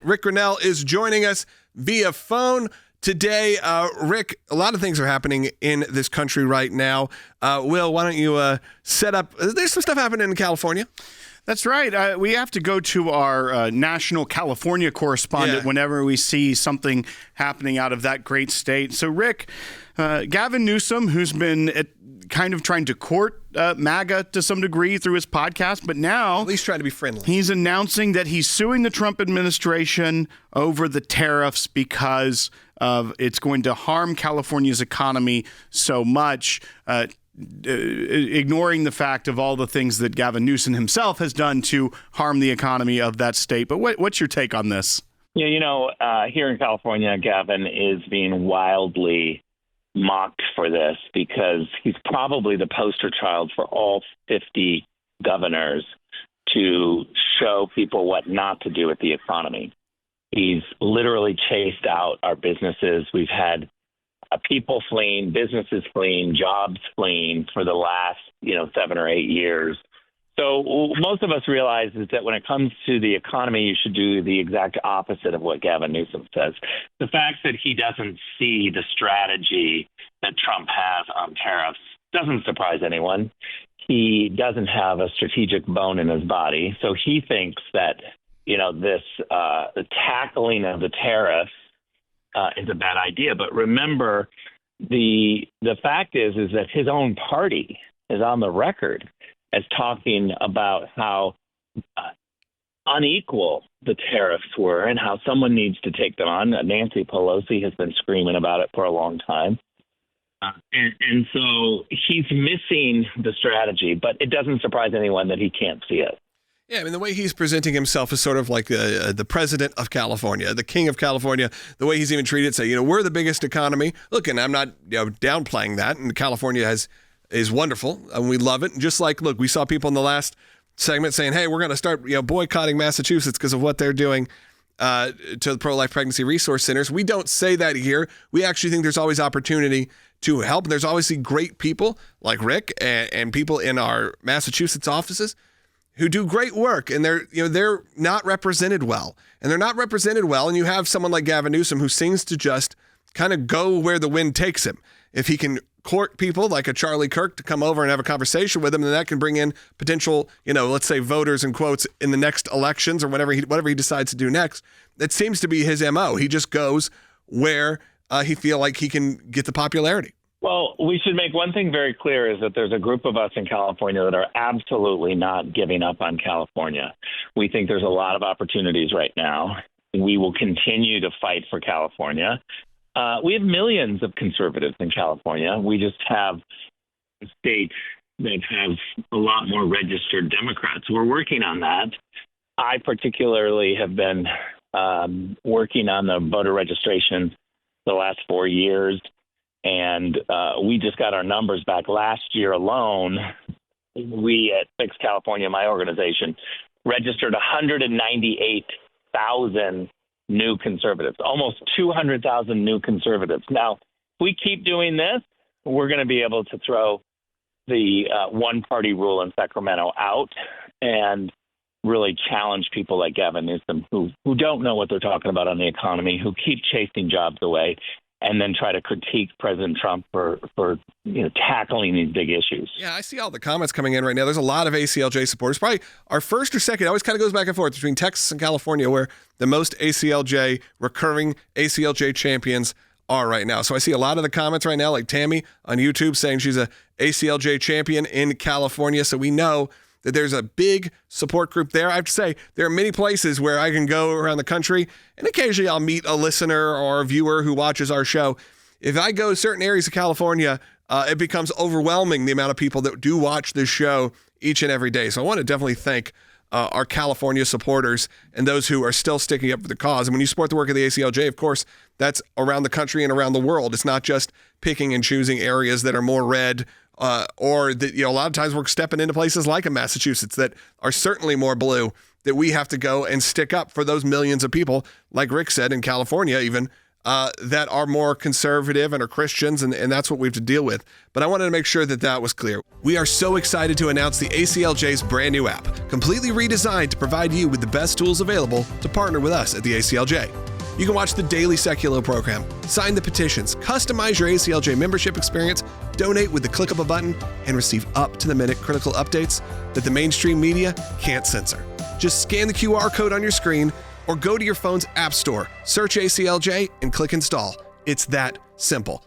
Rick Grinnell is joining us via phone today. Rick, a lot of things are happening in this country right now. Will, why don't you set up? There's some stuff happening in California. That's right. We have to go to our national California correspondent whenever we see something happening out of that great state. So, Rick, Gavin Newsom, who's been kind of trying to court MAGA to some degree through his podcast, but now at least trying to be friendly. He's announcing that he's suing the Trump administration over the tariffs because it's going to harm California's economy so much. Ignoring the fact of all the things that Gavin Newsom himself has done to harm the economy of that state. But what's your take on this? Yeah, here in California, Gavin is being wildly mocked for this because he's probably the poster child for all 50 governors to show people what not to do with the economy. He's literally chased out our businesses. We've had people fleeing, businesses fleeing, jobs fleeing for the last, 7 or 8 years. So most of us realize is that when it comes to the economy, you should do the exact opposite of what Gavin Newsom says. The fact that he doesn't see the strategy that Trump has on tariffs doesn't surprise anyone. He doesn't have a strategic bone in his body. So he thinks that, this the tackling of the tariffs is a bad idea. But remember, the fact is that his own party is on the record as talking about how unequal the tariffs were and how someone needs to take them on. Nancy Pelosi has been screaming about it for a long time. And so he's missing the strategy, but it doesn't surprise anyone that he can't see it. Yeah, I mean, the way he's presenting himself is sort of like the president of California, the king of California, the way he's even treated, say, we're the biggest economy. Look, and I'm not downplaying that, and California is wonderful, and we love it. And just like, look, we saw people in the last segment saying, hey, we're going to start boycotting Massachusetts because of what they're doing to the pro-life pregnancy resource centers. We don't say that here. We actually think there's always opportunity to help. And there's obviously great people like Rick and people in our Massachusetts offices who do great work, and they're not represented well. And they're not represented well, and you have someone like Gavin Newsom who seems to just kind of go where the wind takes him. If he can court people like a Charlie Kirk to come over and have a conversation with him, then that can bring in potential, let's say voters in quotes in the next elections or whatever he decides to do next. That seems to be his MO. He just goes where he feel like he can get the popularity. Well, we should make one thing very clear is that there's a group of us in California that are absolutely not giving up on California. We think there's a lot of opportunities right now. We will continue to fight for California. We have millions of conservatives in California. We just have states that have a lot more registered Democrats. We're working on that. I particularly have been working on the voter registration the last 4 years. And we just got our numbers back last year alone. We at Fix California, my organization, registered 198,000 new conservatives, almost 200,000 new conservatives. Now, if we keep doing this, we're going to be able to throw the one-party rule in Sacramento out and really challenge people like Gavin Newsom who don't know what they're talking about on the economy, who keep chasing jobs away, and then try to critique President Trump for tackling these big issues. Yeah, I see all the comments coming in right now. There's a lot of ACLJ supporters. Probably our first or second, it always kind of goes back and forth between Texas and California, where the most recurring ACLJ champions are right now. So I see a lot of the comments right now, like Tammy on YouTube saying she's a ACLJ champion in California. So we know that there's a big support group there. I have to say, there are many places where I can go around the country, and occasionally I'll meet a listener or a viewer who watches our show. If I go to certain areas of California, it becomes overwhelming the amount of people that do watch this show each and every day. So I want to definitely thank our California supporters and those who are still sticking up for the cause. And when you support the work of the ACLJ, of course, that's around the country and around the world. It's not just picking and choosing areas that are more red or that, a lot of times we're stepping into places like in Massachusetts that are certainly more blue, that we have to go and stick up for those millions of people, like Rick said, in California even, that are more conservative and are Christians, and that's what we have to deal with. But I wanted to make sure that that was clear. We are so excited to announce the ACLJ's brand new app, completely redesigned to provide you with the best tools available to partner with us at the ACLJ. You can watch the daily Secular program, sign the petitions, customize your ACLJ membership experience, donate with the click of a button, and receive up-to-the-minute critical updates that the mainstream media can't censor. Just scan the QR code on your screen or go to your phone's app store, search ACLJ, and click install. It's that simple.